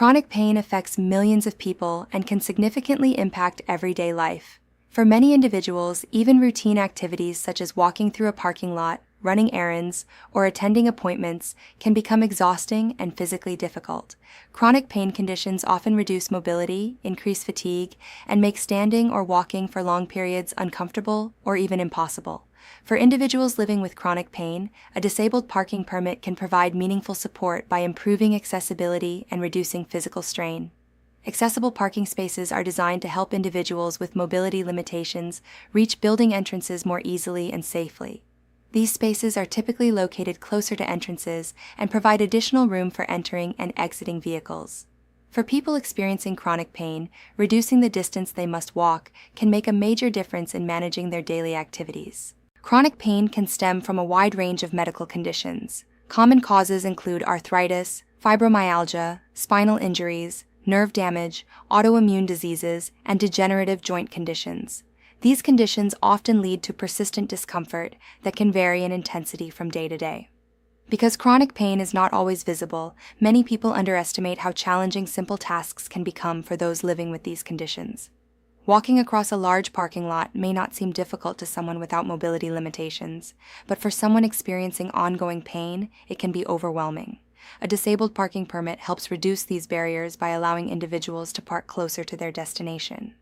Chronic pain affects millions of people and can significantly impact everyday life. For many individuals, even routine activities such as walking through a parking lot, running errands, or attending appointments can become exhausting and physically difficult. Chronic pain conditions often reduce mobility, increase fatigue, and make standing or walking for long periods uncomfortable or even impossible. For individuals living with chronic pain, a disabled parking permit can provide meaningful support by improving accessibility and reducing physical strain. Accessible parking spaces are designed to help individuals with mobility limitations reach building entrances more easily and safely. These spaces are typically located closer to entrances and provide additional room for entering and exiting vehicles. For people experiencing chronic pain, reducing the distance they must walk can make a major difference in managing their daily activities. Chronic pain can stem from a wide range of medical conditions. Common causes include arthritis, fibromyalgia, spinal injuries, nerve damage, autoimmune diseases, and degenerative joint conditions. These conditions often lead to persistent discomfort that can vary in intensity from day to day. Because chronic pain is not always visible, many people underestimate how challenging simple tasks can become for those living with these conditions. Walking across a large parking lot may not seem difficult to someone without mobility limitations, but for someone experiencing ongoing pain, it can be overwhelming. A disabled parking permit helps reduce these barriers by allowing individuals to park closer to their destination.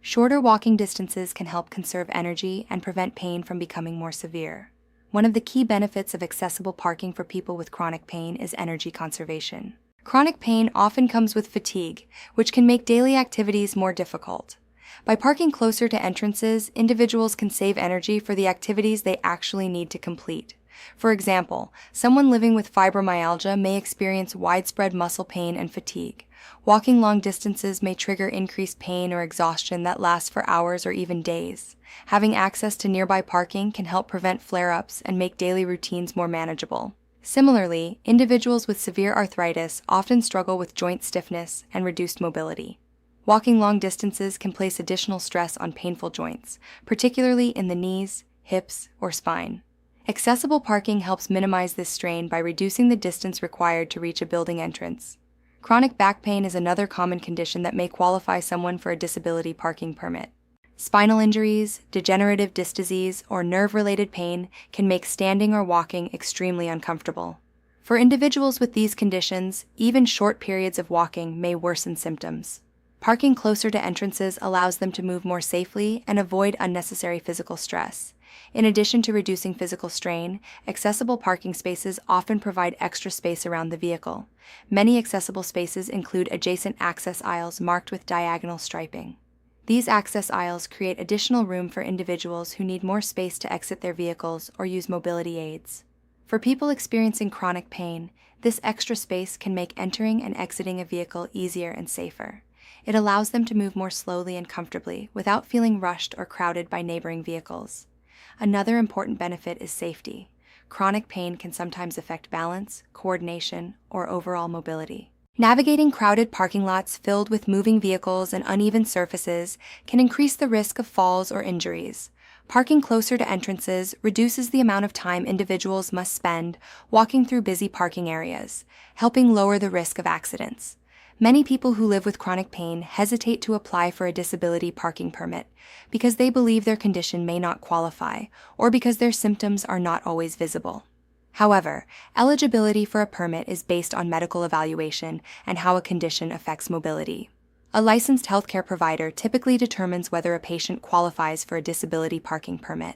Shorter walking distances can help conserve energy and prevent pain from becoming more severe. One of the key benefits of accessible parking for people with chronic pain is energy conservation. Chronic pain often comes with fatigue, which can make daily activities more difficult. By parking closer to entrances, individuals can save energy for the activities they actually need to complete. For example, someone living with fibromyalgia may experience widespread muscle pain and fatigue. Walking long distances may trigger increased pain or exhaustion that lasts for hours or even days. Having access to nearby parking can help prevent flare-ups and make daily routines more manageable. Similarly, individuals with severe arthritis often struggle with joint stiffness and reduced mobility. Walking long distances can place additional stress on painful joints, particularly in the knees, hips, or spine. Accessible parking helps minimize this strain by reducing the distance required to reach a building entrance. Chronic back pain is another common condition that may qualify someone for a disability parking permit. Spinal injuries, degenerative disc disease, or nerve-related pain can make standing or walking extremely uncomfortable. For individuals with these conditions, even short periods of walking may worsen symptoms. Parking closer to entrances allows them to move more safely and avoid unnecessary physical stress. In addition to reducing physical strain, accessible parking spaces often provide extra space around the vehicle. Many accessible spaces include adjacent access aisles marked with diagonal striping. These access aisles create additional room for individuals who need more space to exit their vehicles or use mobility aids. For people experiencing chronic pain, this extra space can make entering and exiting a vehicle easier and safer. It allows them to move more slowly and comfortably without feeling rushed or crowded by neighboring vehicles. Another important benefit is safety. Chronic pain can sometimes affect balance, coordination, or overall mobility. Navigating crowded parking lots filled with moving vehicles and uneven surfaces can increase the risk of falls or injuries. Parking closer to entrances reduces the amount of time individuals must spend walking through busy parking areas, helping lower the risk of accidents. Many people who live with chronic pain hesitate to apply for a disability parking permit because they believe their condition may not qualify or because their symptoms are not always visible. However, eligibility for a permit is based on medical evaluation and how a condition affects mobility. A licensed healthcare provider typically determines whether a patient qualifies for a disability parking permit.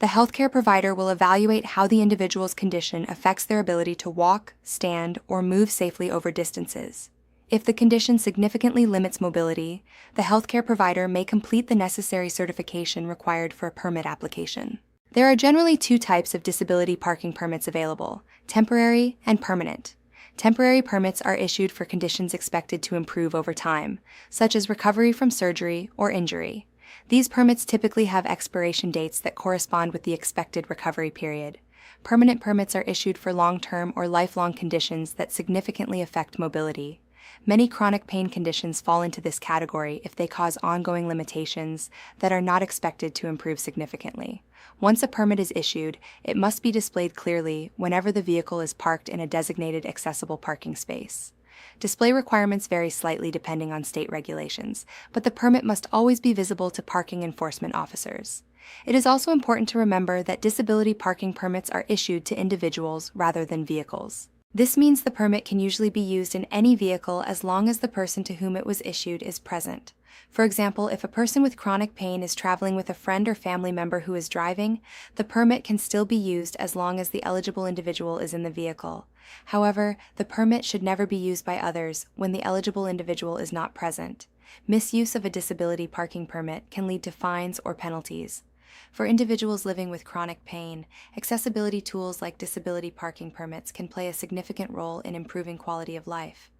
The healthcare provider will evaluate how the individual's condition affects their ability to walk, stand, or move safely over distances. If the condition significantly limits mobility, the healthcare provider may complete the necessary certification required for a permit application. There are generally two types of disability parking permits available: temporary and permanent. Temporary permits are issued for conditions expected to improve over time, such as recovery from surgery or injury. These permits typically have expiration dates that correspond with the expected recovery period. Permanent permits are issued for long-term or lifelong conditions that significantly affect mobility. Many chronic pain conditions fall into this category if they cause ongoing limitations that are not expected to improve significantly. Once a permit is issued, it must be displayed clearly whenever the vehicle is parked in a designated accessible parking space. Display requirements vary slightly depending on state regulations, but the permit must always be visible to parking enforcement officers. It is also important to remember that disability parking permits are issued to individuals rather than vehicles. This means the permit can usually be used in any vehicle as long as the person to whom it was issued is present. For example, if a person with chronic pain is traveling with a friend or family member who is driving, the permit can still be used as long as the eligible individual is in the vehicle. However, the permit should never be used by others when the eligible individual is not present. Misuse of a disability parking permit can lead to fines or penalties. For individuals living with chronic pain, accessibility tools like disability parking permits can play a significant role in improving quality of life.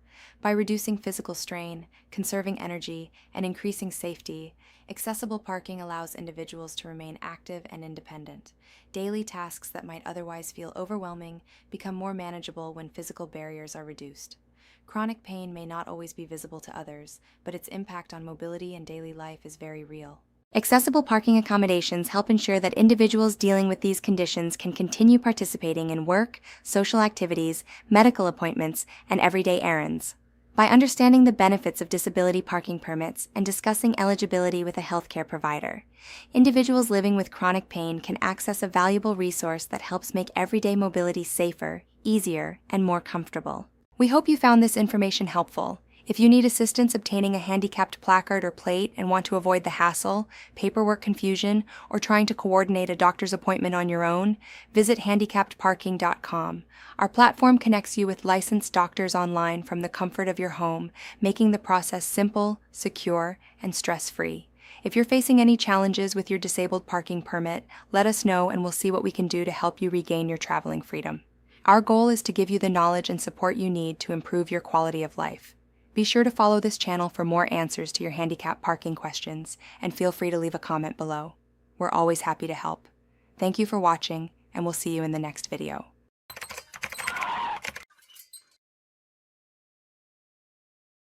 By reducing physical strain, conserving energy, and increasing safety, accessible parking allows individuals to remain active and independent. Daily tasks that might otherwise feel overwhelming become more manageable when physical barriers are reduced. Chronic pain may not always be visible to others, but its impact on mobility and daily life is very real. Accessible parking accommodations help ensure that individuals dealing with these conditions can continue participating in work, social activities, medical appointments, and everyday errands. By understanding the benefits of disability parking permits and discussing eligibility with a healthcare provider, individuals living with chronic pain can access a valuable resource that helps make everyday mobility safer, easier, and more comfortable. We hope you found this information helpful. If you need assistance obtaining a handicapped placard or plate and want to avoid the hassle, paperwork confusion, or trying to coordinate a doctor's appointment on your own, visit handicappedparking.com. Our platform connects you with licensed doctors online from the comfort of your home, making the process simple, secure, and stress-free. If you're facing any challenges with your disabled parking permit, let us know and we'll see what we can do to help you regain your traveling freedom. Our goal is to give you the knowledge and support you need to improve your quality of life. Be sure to follow this channel for more answers to your handicap parking questions, and feel free to leave a comment below. We're always happy to help. Thank you for watching, and we'll see you in the next video.